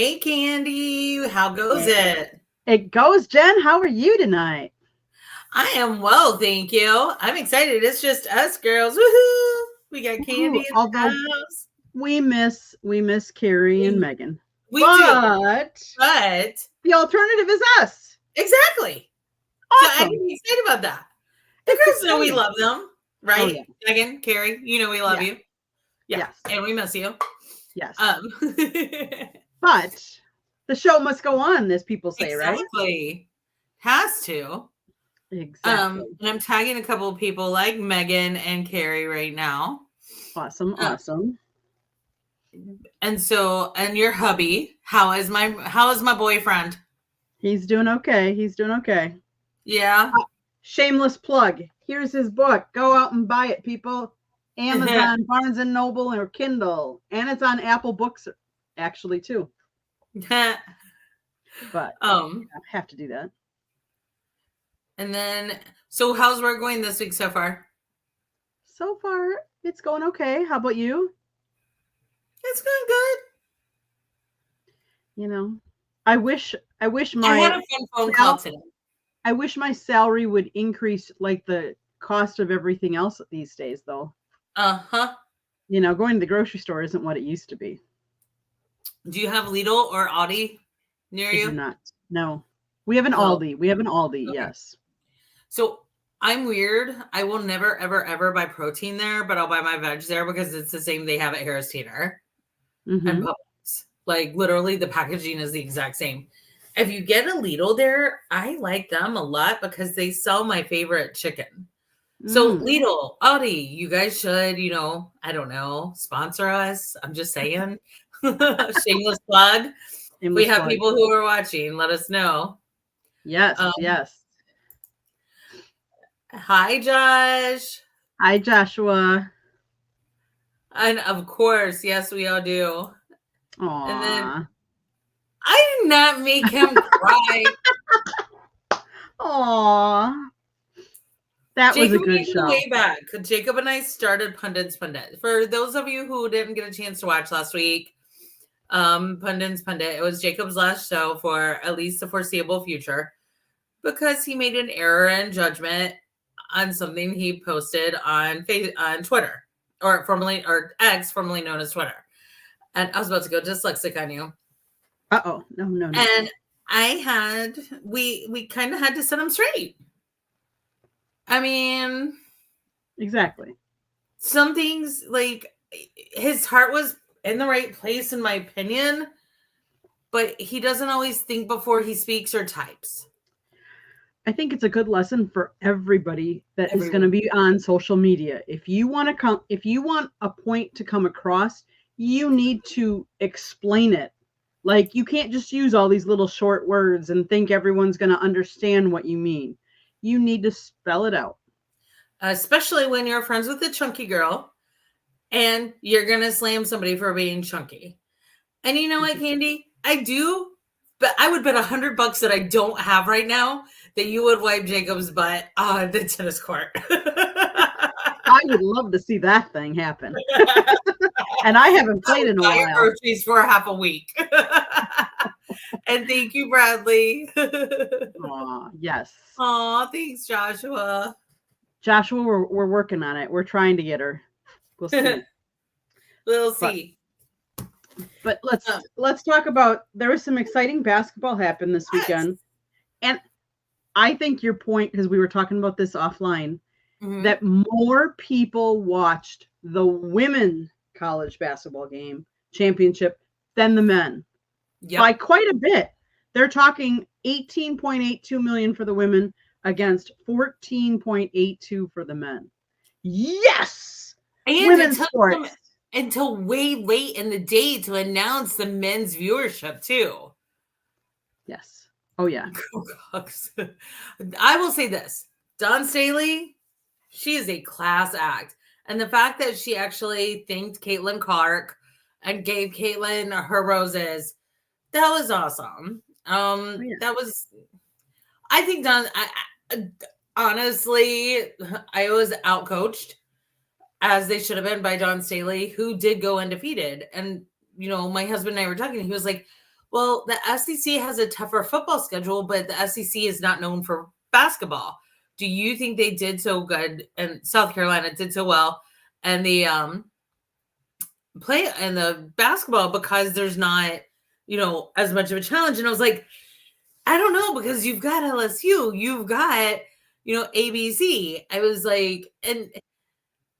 Hey, Candy. How goes it? It goes, Jen. How are you tonight? I am well, thank you. I'm excited. It's just us girls. Woohoo! We got Candy Ooh, in the although house. we miss Carrie and We, Megan, we do, but but the alternative is us. exactly. So I can Awesome. be excited about that. The It's girls know we exciting. love them, Oh right? yeah, Megan, Carrie, you know we love yeah, you. Yeah, yes, and we miss you. yes. Um, But the show must go on, as people say, right? exactly. Has to. Exactly. And I'm tagging a couple of people like Megan and Carrie right now. Awesome, Uh, awesome. and your hubby, how is my boyfriend? He's doing okay. He's doing okay. Yeah. Shameless plug. Here's his book. Go out and buy it, people. Amazon, Barnes and Noble, or Kindle, and it's on Apple Books, actually too. But um, I have to do that. and then so how's work going this week so far? So far, it's going okay. How about you? It's going good. You know, I wish I had my a fun phone call sal- today. I wish my salary would increase like the cost of everything else these days, though. Uh-huh. Going to the grocery store isn't what it used to be. Do you have Lidl or Audi near I do you? not. No. We have an No. Aldi. We have an Aldi, Okay. yes. So I'm weird. I will never, ever, ever buy protein there, but I'll buy my veg there because it's the same they have at Harris Teeter and Mm-hmm. Publix. Like literally the packaging is the exact same. If you get a Lidl there, I like them a lot because they sell my favorite chicken. So Mm. Lidl, Audi, you guys should, I don't know, sponsor us. I'm just saying. Shameless plug. If we Shameless have plug. people who are watching, let us know. Yes, Um, yes. Hi, Josh. Hi, Joshua. And of course, yes, we all do. And then Aw. I did not make him cry. Aw. That was a Jacob and good I go show. way back. Jacob and I started Pundits Pundit. For those of you who didn't get a chance to watch last week, Pundits Pundit, it was Jacob's last show for at least the foreseeable future because he made an error in judgment on something he posted on Twitter, or X, formerly known as Twitter. And I was about to go dyslexic on you. Uh-oh. No, no, no. And we kind of had to set him straight. I mean, Exactly. some things, like, his heart was in the right place, in my opinion, but he doesn't always think before he speaks or types. I think it's a good lesson for everybody that is going to Everyone. be on social media. If you want a point to come across, you need to explain it. Like you can't just use all these little short words and think everyone's going to understand what you mean. You need to spell it out. Especially when you're friends with a chunky girl and you're going to slam somebody for being chunky. And you know what, Candy? I do, but I would bet $100 that I don't have right now that you would wipe Jacob's butt on the tennis court. I would love to see that thing happen. And I haven't played in a Buy your while. groceries for half a week. And thank you, Bradley. Aw, yes. Aw, thanks, Joshua. Joshua, we're working on it. We're trying to get her. We'll see. We'll But see. But let's talk about, there was some exciting basketball happened this weekend. And I think your point, because we were talking about this offline, that more people watched the women college basketball game championship than the men. By quite a bit. They're talking 18.82 million for the women against 14.82 for the men. Yes! And Women's sports. Until way late in the day to announce the men's viewership too. Yes. Oh yeah. I will say this. Dawn Staley, she is a class act. And the fact that she actually thanked Caitlin Clark and gave Caitlin her roses, that was awesome. That was, I think Dawn, honestly, I was outcoached, as they should have been, by Dawn Staley, who did go undefeated. And, my husband and I were talking, he was like, Well, the SEC has a tougher football schedule, but the SEC is not known for basketball. Do you think they did so good and South Carolina did so well and the play and the basketball because there's not, as much of a challenge? And I was like, I don't know, because you've got LSU, you've got, ABC. I was like, and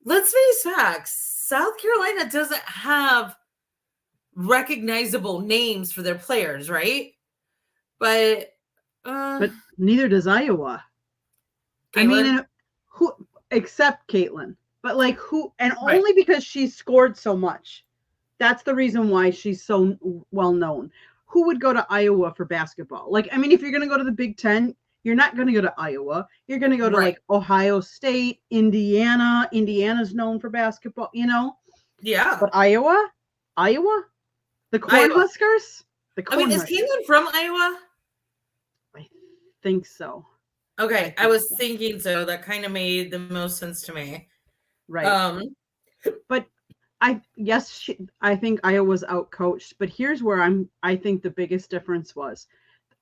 let's face facts, South Carolina doesn't have recognizable names for their players, right? But neither does Iowa. Caitlin? I mean, who except Caitlin, but like who, and only because she scored so much. That's the reason why she's so well known. Who would go to Iowa for basketball? Like, I mean, if you're going to go to the Big Ten, you're not going to go to Iowa. You're going to go to like Ohio State, Indiana. Indiana's known for basketball, Yeah. But Iowa, the Cornhuskers. I mean, is Caitlin from Iowa? I think so. Okay, I was thinking so. That kind of made the most sense to me. Right. But I think Iowa's outcoached, but here's where I think the biggest difference was.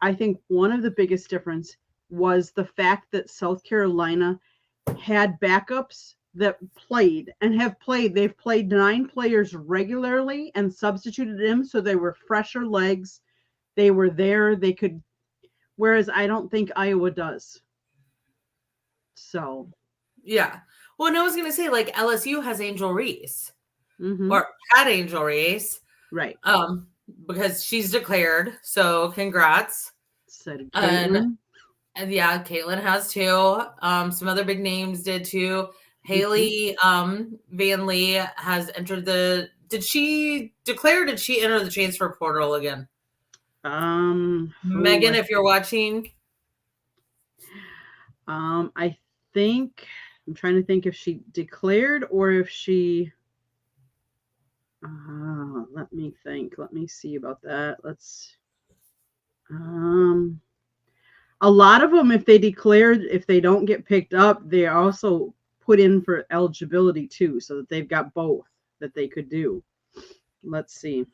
I think one of the biggest difference was the fact that South Carolina had backups that played and have played. They've played 9 players regularly and substituted them, so they were fresher legs. They were there. They could, whereas I don't think Iowa does. So, yeah. Well, and I was going to say, like, LSU has Angel Reese. Mm-hmm. Or had Angel Reese. Right. Because she's declared. So congrats. Said Caitlin. And yeah, Caitlin has too. Some other big names did too. Haley Van Lee has entered did she declare or did she enter the transfer portal again? Megan, if you're watching. I think I'm trying to think if she declared or if she let me think. Let me see about that. A lot of them, if they declared, if they don't get picked up, they also put in for eligibility too, so that they've got both that they could do. Let's see.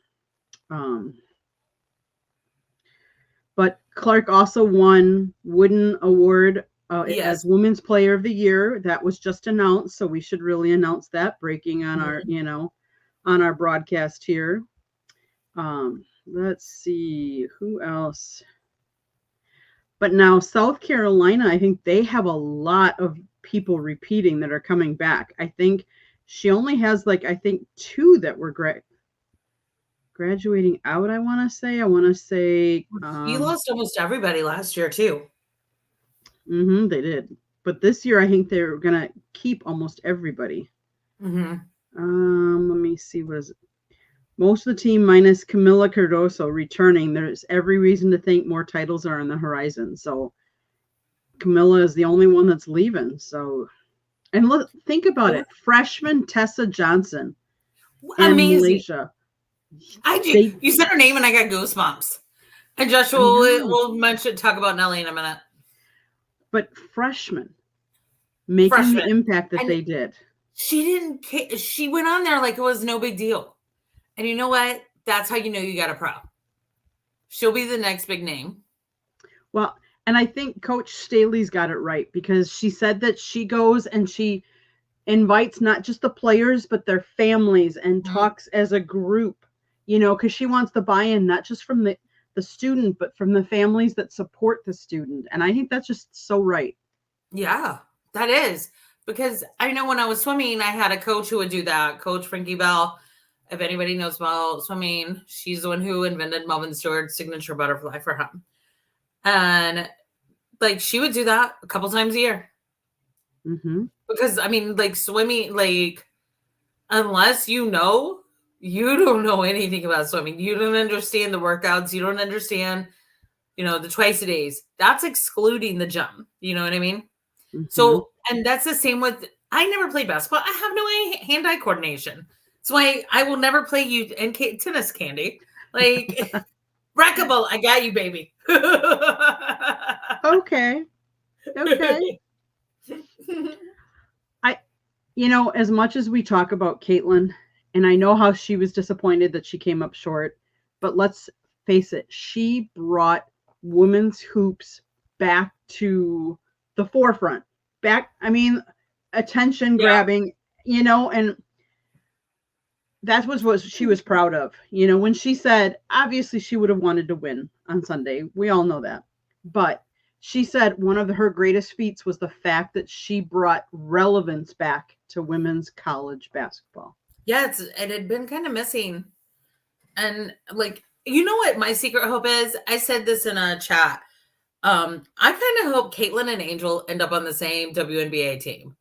But Clark also won Wooden Award as Women's Player of the Year. That was just announced, so we should really announce that, breaking on our, on our broadcast here. Let's see who else. But now South Carolina, I think they have a lot of people repeating that are coming back. I think she only has 2 that were graduating out. I want to say You lost almost everybody last year too. They did, but this year I think they're gonna keep almost everybody. Let me see. Most of the team minus Camila Cardoso returning. There's every reason to think more titles are on the horizon. So Camila is the only one that's leaving. So, and look, think about it. Freshman Tessa Johnson. Amazing. Malaysia. You said her name and I got goosebumps. And Joshua will talk about Nelly in a minute. But freshmen making the impact that they did. She went on there like it was no big deal. And you know what? That's how you know you got a pro. She'll be the next big name. Well, and I think Coach Staley's got it right, because she said that she goes and she invites not just the players, but their families and talks as a group, because she wants the buy-in, not just from the student, but from the families that support the student. And I think that's just so right. Yeah, that is. Because I know when I was swimming, I had a coach who would do that. Coach Frankie Bell. If anybody knows about swimming, she's the one who invented Melvin Stewart's signature butterfly for him. And she would do that a couple times a year. Because I mean, swimming, unless you don't know anything about swimming. You don't understand the workouts. You don't understand, the twice a days. That's excluding the jump. You know what I mean? So, and that's the same with, I never played basketball. I have no hand-eye coordination. That's why I will never play you in tennis, Candy. Racquetball, I got you, baby. Okay. As much as we talk about Caitlin, and I know how she was disappointed that she came up short, but let's face it, she brought women's hoops back to the forefront. Attention grabbing, and that was what she was proud of. When she said, obviously she would have wanted to win on Sunday. We all know that. But she said one of her greatest feats was the fact that she brought relevance back to women's college basketball. Yeah, it had been kind of missing. And what my secret hope is? I said this in a chat. I kind of hope Caitlin and Angel end up on the same WNBA team.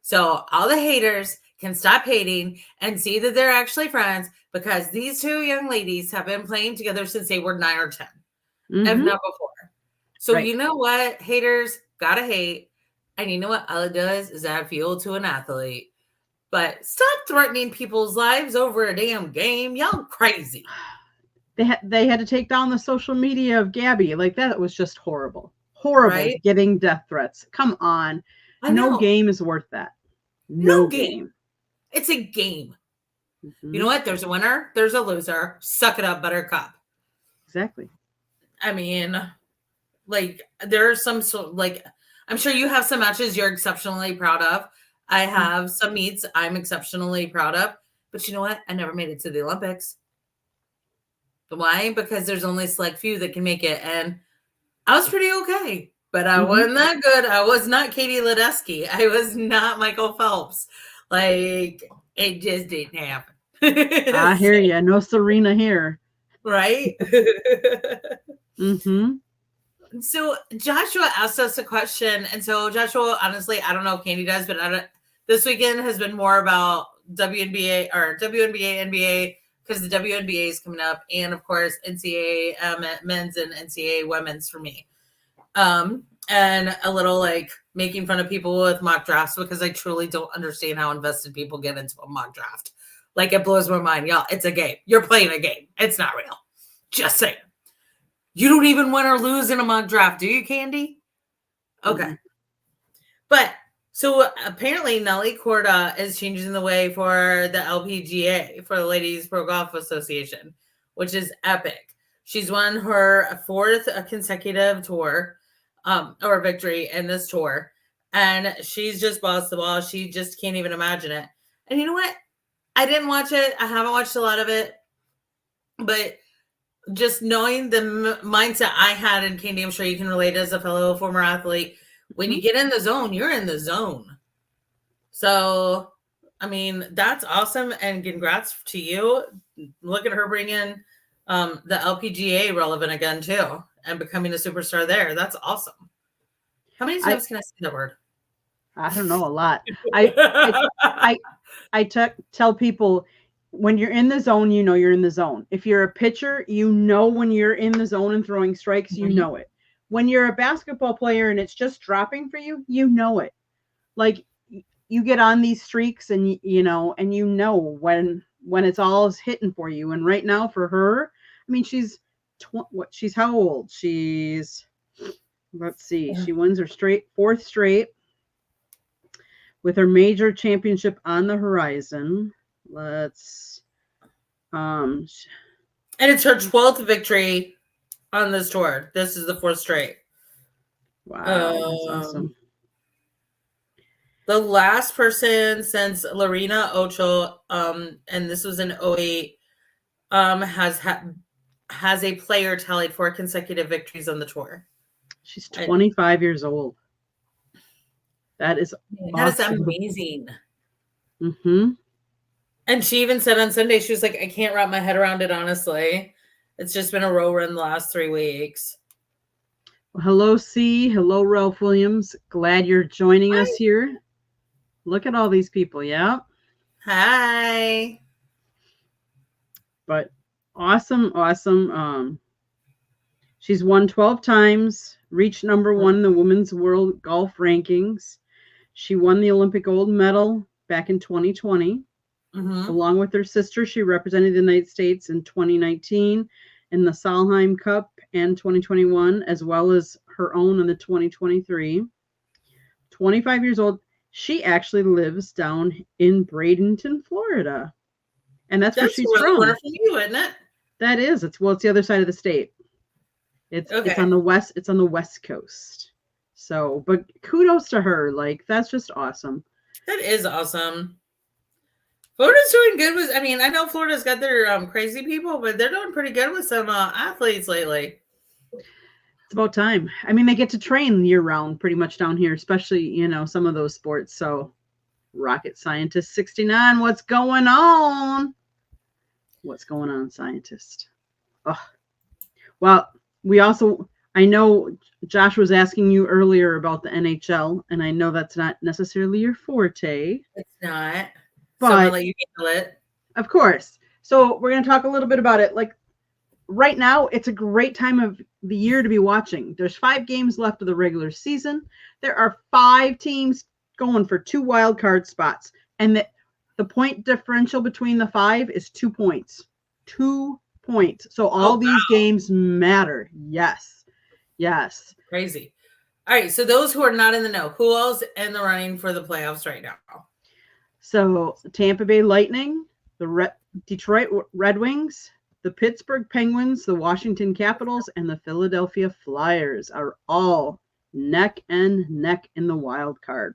So all the haters can stop hating and see that they're actually friends, because these two young ladies have been playing together since they were 9 or 10, if not before. So You know what? Haters gotta hate. And you know what all it does is add fuel to an athlete. But stop threatening people's lives over a damn game. Y'all crazy. They had to take down the social media of Gabby. Like, that was just horrible. Horrible, right? Getting death threats. Come on. No game is worth that. No game. It's a game. You know what? There's a winner. There's a loser. Suck it up, Buttercup. Exactly. I mean, there are some, I'm sure you have some matches you're exceptionally proud of. I have some meets I'm exceptionally proud of. But you know what? I never made it to the Olympics. Why? Because there's only a select few that can make it. And I was pretty okay. But I wasn't that good. I was not Katie Ledecky. I was not Michael Phelps. It just didn't happen. I hear you. No Serena here. Right? So Joshua asked us a question. And so Joshua, honestly, I don't know if Candy does, but this weekend has been more about WNBA, NBA, because the WNBA is coming up. And, of course, NCAA men's and NCAA women's for me. And a little making fun of people with mock drafts, because I truly don't understand how invested people get into a mock draft. It blows my mind. Y'all, it's a game. You're playing a game. It's not real. Just saying. You don't even win or lose in a mock draft, do you, Candy? Okay. But so apparently Nelly Corda is changing the way for the LPGA, for the Ladies Pro Golf Association, which is epic. She's won her 4th consecutive tour. Or victory in this tour, and she's just bossed the ball. She just can't even imagine it. And you know what? I didn't watch it. I haven't watched a lot of it, but just knowing the mindset I had, and Candy, I'm sure you can relate as a fellow former athlete. When you get in the zone, you're in the zone. So, I mean, that's awesome, and congrats to you. Look at her bringing the LPGA relevant again too, and becoming a superstar there. That's awesome. How many times can I say that word? I don't know, a lot. I tell people, when you're in the zone, you know you're in the zone. If you're a pitcher, you know when you're in the zone and throwing strikes, you know it. When you're a basketball player and it's just dropping for you, you know it. You get on these streaks, and you know when it's all hitting for you. And right now for her, I mean, she's how old? She's, let's see, she wins her 4th straight with her major championship on the horizon. And it's her 12th victory on this tour. This is the 4th straight. Wow, that's awesome. The last person since Lorena Ochoa, and this was in 2008, has a player tallied 4 consecutive victories on the tour. She's 25 years old. That is awesome. That is amazing. And she even said on Sunday, she was like, I can't wrap my head around it, honestly. It's just been a row run the last 3 weeks. Well, hello, C. Hello, Ralph Williams. Glad you're joining us here. Look at all these people. Yeah. Hi. But awesome. She's won 12 times, reached number 1 in the women's world golf rankings. She won the Olympic gold medal back in 2020. Along with her sister, she represented the United States in 2019 in the Solheim Cup and 2021, as well as her own in the 2023. 25 years old. She actually lives down in Bradenton, Florida. And that's where she's from. Wonderful for you, isn't it? That is. It's the other side of the state. It's on the west. It's on the West Coast. So, but kudos to her. Like, that's just awesome. That is awesome. Florida's doing good with. I mean, I know Florida's got their crazy people, but they're doing pretty good with some athletes lately. It's about time. I mean, they get to train year round pretty much down here, especially, some of those sports. So, Rocket Scientist 69, what's going on? What's going on, scientist? Oh, well, I know Josh was asking you earlier about the NHL, and I know that's not necessarily your forte. It's not. But so I'm gonna let you handle it. Of course. So we're going to talk a little bit about it. Like, right now, it's a great time of the year to be watching. There's 5 games left of the regular season. There are 5 teams going for 2 wild card spots. And the point differential between the 5 is 2 points. 2 points. So all these games matter. Yes. Yes. Crazy. All right. So those who are not in the know, who else in the running for the playoffs right now? So Tampa Bay Lightning, the Detroit Red Wings, the Pittsburgh Penguins, the Washington Capitals, and the Philadelphia Flyers are all neck and neck in the wild card.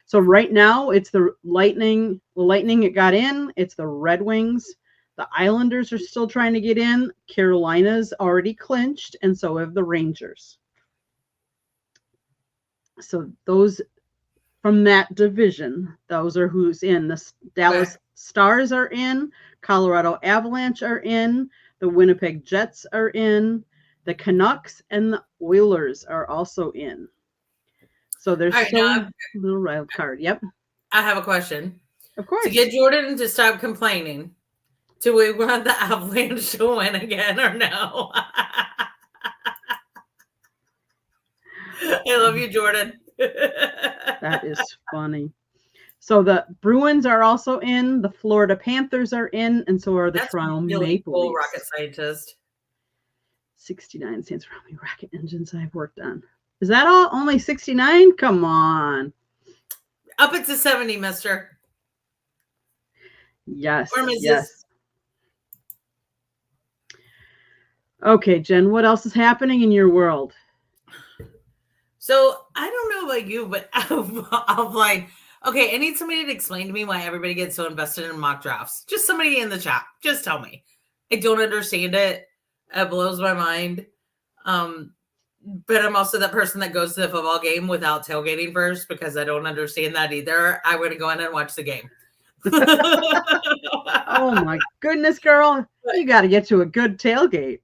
So right now, it's the Lightning. The Lightning, it got in. It's the Red Wings. The Islanders are still trying to get in. Carolina's already clinched, and so have the Rangers. So those from that division, those are who's in. The Dallas Stars are in. Colorado Avalanche are in. The Winnipeg Jets are in. The Canucks and the Oilers are also in. So there's still a little wild card. Yep. I have a question. Of course. To get Jordan to stop complaining, do we want the Avalanche to win again or no? I love you, Jordan. That is funny. So the Bruins are also in. The Florida Panthers are in, and so are the Toronto Maple Leafs. Rocket Scientist. 69 stands for how many rocket engines I've worked on. Is that all? Only 69? Come on. Up it to 70, mister. Yes. Or Mrs. Yes. Okay, Jen, what else is happening in your world? So I don't know about you, but I'm like, okay, I need somebody to explain to me why everybody gets so invested in mock drafts. Just somebody in the chat. Just tell me. I don't understand it. It blows my mind. But I'm also that person that goes to the football game without tailgating first because I don't understand that either. I would go in and watch the game. Oh my goodness, girl. You got to get to a good tailgate.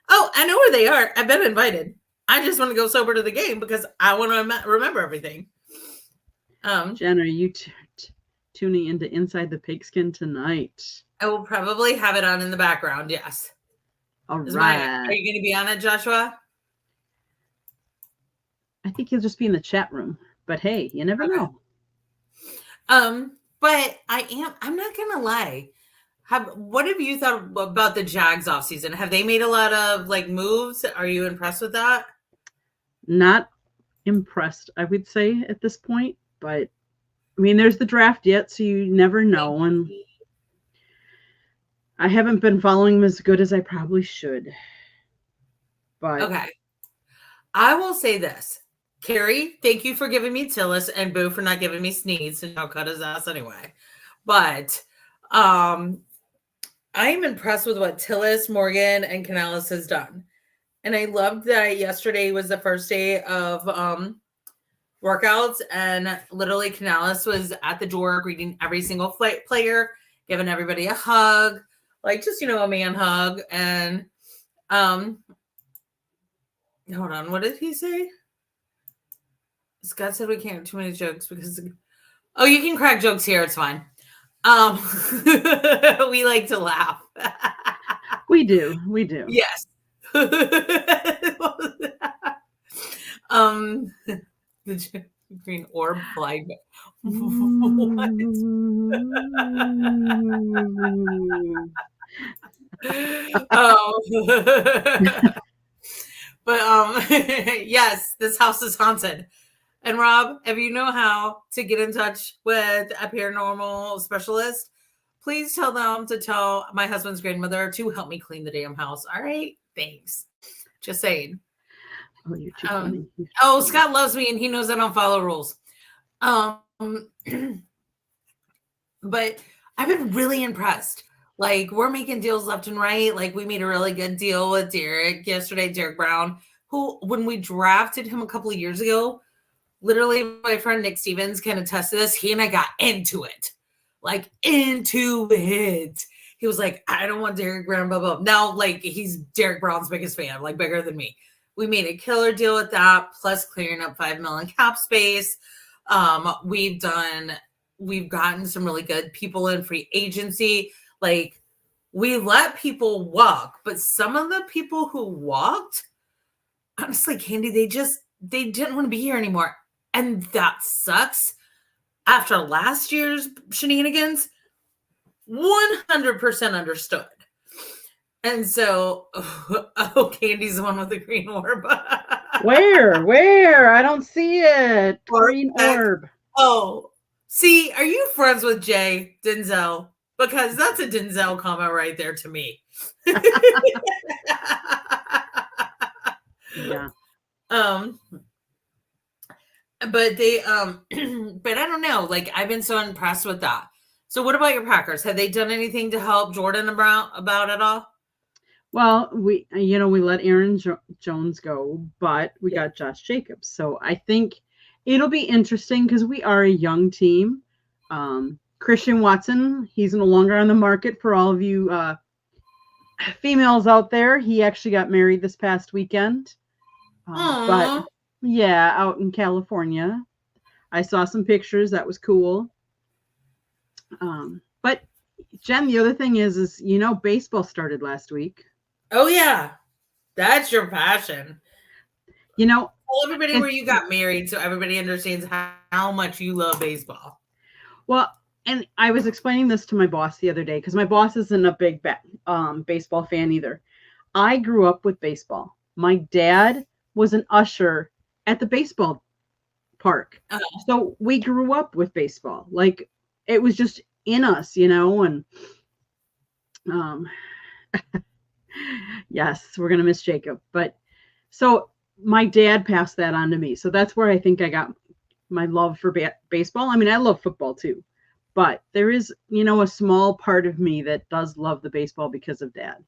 Oh, I know where they are. I've been invited. I just want to go sober to the game because I want to remember everything. Jen, are you tuning into Inside the Pigskin tonight? I will probably have it on in the background. Yes. All right. Are you going to be on it, Joshua? I think he'll just be in the chat room. But hey, you never know. But I'm not going to lie. What have you thought about the Jags offseason? Have they made a lot of moves? Are you impressed with that? Not impressed, I would say, at this point. But, I mean, there's the draft yet, so you never know. And I haven't been following them as good as I probably should. But okay. I will say this. Carrie, thank you for giving me Tillis, and Boo for not giving me Sneeze, and I'll cut his ass anyway. But I am impressed with what Tillis, Morgan, and Canales has done. And I loved that yesterday was the first day of workouts, and literally Canales was at the door greeting every single player, giving everybody a hug, just, a man hug. And hold on, what did he say? Scott said we can't have too many jokes because you can crack jokes here, it's fine. We like to laugh. We do. Yes. The green orb flag. What? But yes, this house is haunted. And Rob, if you know how to get in touch with a paranormal specialist, please tell them to tell my husband's grandmother to help me clean the damn house. All right, thanks. Just saying. Oh, you're too funny. Scott loves me and he knows I don't follow rules. But I've been really impressed. Like, we're making deals left and right. Like, we made a really good deal with Derek yesterday, Derek Brown, who, when we drafted him a couple of years ago, literally my friend Nick Stevens can attest to this. He and I got into it. Like, into it. He was like, I don't want Derek Brown, blah, blah. Now, like, he's Derek Brown's biggest fan, like, bigger than me. We made a killer deal with that, plus clearing up $5 million cap space. We've gotten some really good people in free agency. Like, we let people walk, but some of the people who walked, honestly, Candy, they didn't want to be here anymore. And that sucks. After last year's shenanigans, 100% understood. And so, Candy's the one with the green orb. Where? I don't see it. Green orb. Oh, see, are you friends with Jay Denzel? Because that's a Denzel comment right there to me. Yeah. But they but I don't know. Like, I've been so impressed with that. So what about your Packers? Have they done anything to help Jordan about it all? Well, we let Aaron Jones go, but we got Josh Jacobs. So I think it'll be interesting because we are a young team. Christian Watson, he's no longer on the market for all of you females out there. He actually got married this past weekend. But yeah, out in California. I saw some pictures. That was cool. But Jen, the other thing is baseball started last week. Oh yeah. That's your passion. Tell everybody where you got married so everybody understands how much you love baseball. Well, and I was explaining this to my boss the other day because my boss isn't a big baseball fan either. I grew up with baseball. My dad was an usher at the baseball park. So we grew up with baseball. Like, it was just in us, and yes, we're going to miss Jacob. But so my dad passed that on to me. So that's where I think I got my love for baseball. I mean, I love football too, but there is, a small part of me that does love the baseball because of Dad.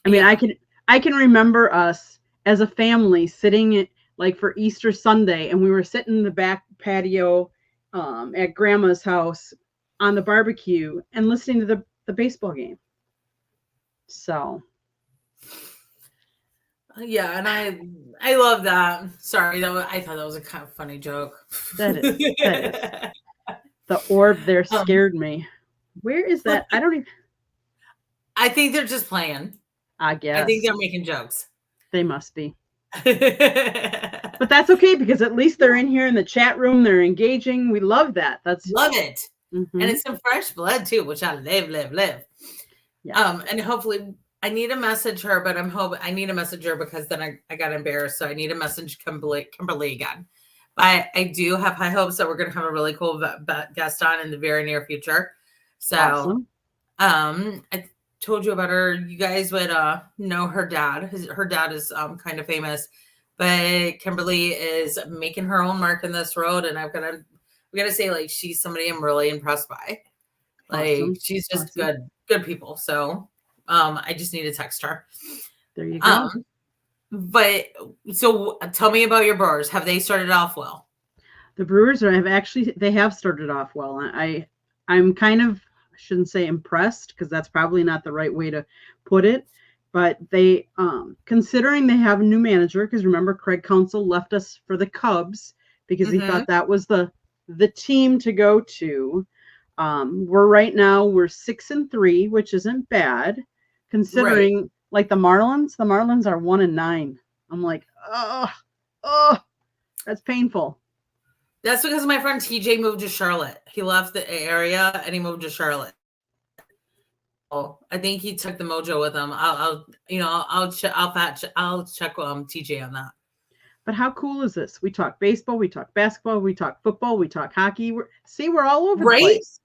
I mean, I can remember us as a family sitting like for Easter Sunday, and we were sitting in the back patio at Grandma's house on the barbecue and listening to the baseball game. So yeah, and I love that. Sorry, I thought that was a kind of funny joke. That is. The orb there scared me. Where is that? I think they're just playing. I guess. I think they're making jokes. They must be. But that's okay because at least they're in here in the chat room. They're engaging. We love that. Love it. Mm-hmm. And it's some fresh blood too, which I live. Yeah. And hopefully I need to message her, but I need to message her because then I got embarrassed. So I need to message Kimberly again. But I do have high hopes that we're going to have a really cool guest on in the very near future. So, awesome. I told you about her. You guys would know her dad. Her dad is kind of famous, but Kimberly is making her own mark in this road. And we got to say, like, she's somebody I'm really impressed by. Like, awesome. She's just good people. So, I just need to text her. There you go. But so tell me about your Brewers. Have they started off well? The Brewers they have started off well. I'm kind of, I shouldn't say impressed because that's probably not the right way to put it, but they, considering they have a new manager, because remember Craig Counsell left us for the Cubs because he thought that was the team to go to. We're 6-3, which isn't bad considering. Right. Like the Marlins are 1-9. I'm like, oh, that's painful. That's because my friend TJ moved to Charlotte. He left the area and he moved to Charlotte. Oh, I think he took the mojo with him. I'll check TJ on that. But how cool is this? We talk baseball, we talk basketball, we talk football, we talk hockey. We're all over the place.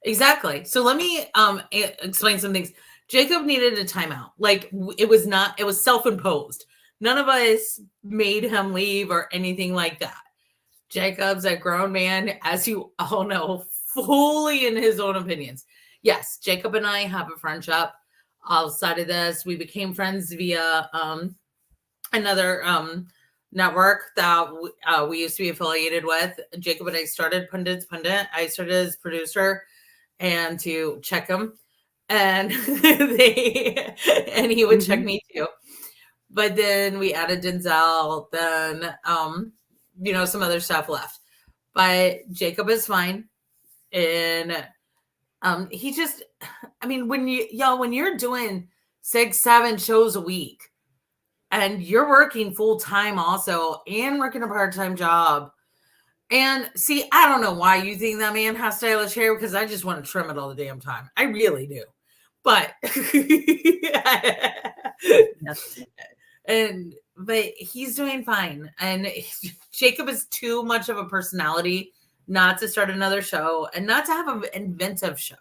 Exactly. So let me explain some things. Jacob needed a timeout. Like it was self-imposed. None of us made him leave or anything like that. Jacob's a grown man, as you all know, fully in his own opinions. Yes, Jacob and I have a friendship outside of this. We became friends via another network that we used to be affiliated with. Jacob and I started Pundits Pundit. I started as producer and to check him, and and he would check me too. But then we added Denzel. Then some other stuff left. But Jacob is fine, and he just, I mean, when you're doing 6-7 shows a week, and you're working full time also, and working a part-time job. And see, I don't know why you think that man has stylish hair, because I just want to trim it all the damn time. I really do. But but he's doing fine. And Jacob is too much of a personality not to start another show and not to have an inventive show.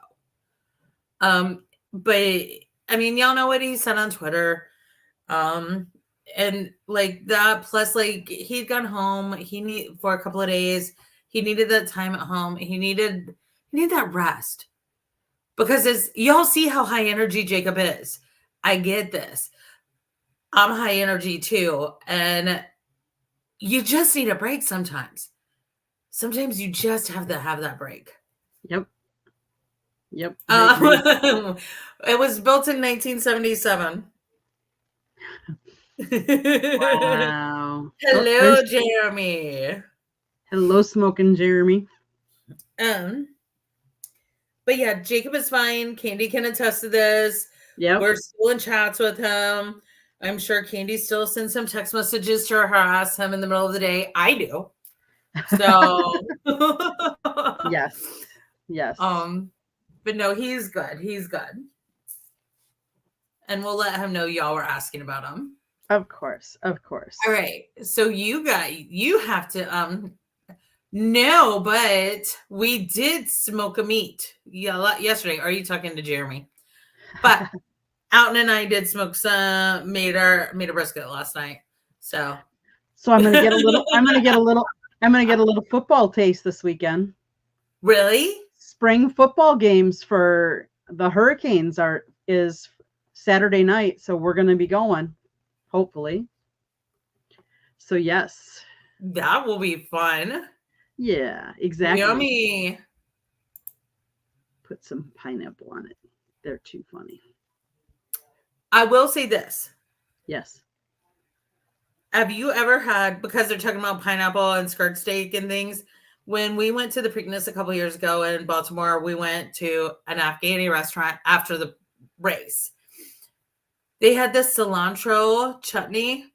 But I mean, y'all know what he said on Twitter. And like that, plus like he'd gone home, for a couple of days, he needed that time at home. He needed that rest, because y'all see how high energy Jacob is. I get this. I'm high energy too. And you just need a break sometimes. Sometimes you just have to have that break. Yep. It was built in 1977. Wow. Hello, Jeremy. Hello, smoking Jeremy. But yeah, Jacob is fine. Candy can attest to this. Yeah, we're still in chats with him. I'm sure Candy still sends some text messages to harass him in the middle of the day. I do. So yes. But no, he's good. He's good. And we'll let him know y'all were asking about him. Of course. All right. So you have to no, but we did smoke a meat yesterday. Are you talking to Jeremy? But Alton and I did smoke some made a brisket last night. So I'm gonna get a little football taste this weekend. Really? Spring football games for the Hurricanes is Saturday night, so we're gonna be going. Hopefully. So yes. That will be fun. Yeah, exactly. Yummy. Put some pineapple on it. They're too funny. I will say this. Yes. Have you ever had, because they're talking about pineapple and skirt steak and things, when we went to the Preakness a couple years ago in Baltimore, we went to an Afghani restaurant after the race. They had this cilantro chutney.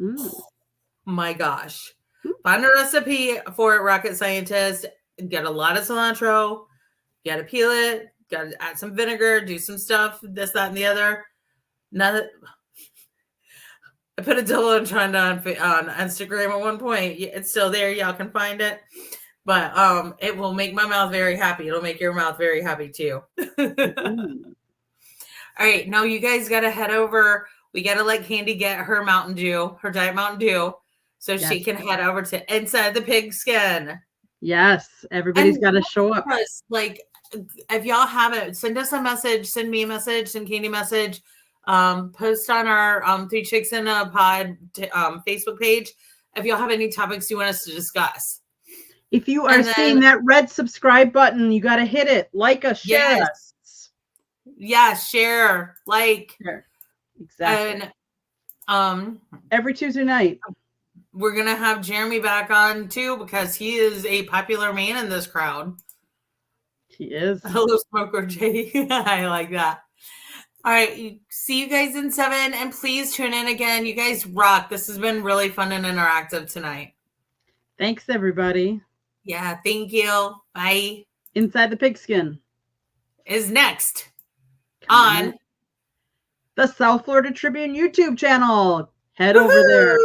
Oh my gosh. Find a recipe for it, rocket scientist. Get a lot of cilantro. You got to peel it. Got to add some vinegar. Do some stuff. This, that, and the other. I put a double entendre on Instagram at one point. It's still there. Y'all can find it. But it will make my mouth very happy. It'll make your mouth very happy too. All right, now you guys got to head over. We got to let Candy get her Mountain Dew, her Diet Mountain Dew, so she can head over to Inside the Pigskin. Yes, everybody's got to show up. Like, if y'all have it, send us a message, send me a message, send Candy a message. Post on our Three Chicks in a Pod Facebook page if y'all have any topics you want us to discuss. If you are seeing that red subscribe button, you got to hit it. Like us, share us. Yeah, share, like. Sure. Exactly. And every Tuesday night. We're going to have Jeremy back on too, because he is a popular man in this crowd. He is. Hello, Smoker J. I like that. All right. See you guys in 7, and please tune in again. You guys rock. This has been really fun and interactive tonight. Thanks, everybody. Yeah. Thank you. Bye. Inside the Pigskin is next on the South Florida Tribune YouTube channel. Head over there.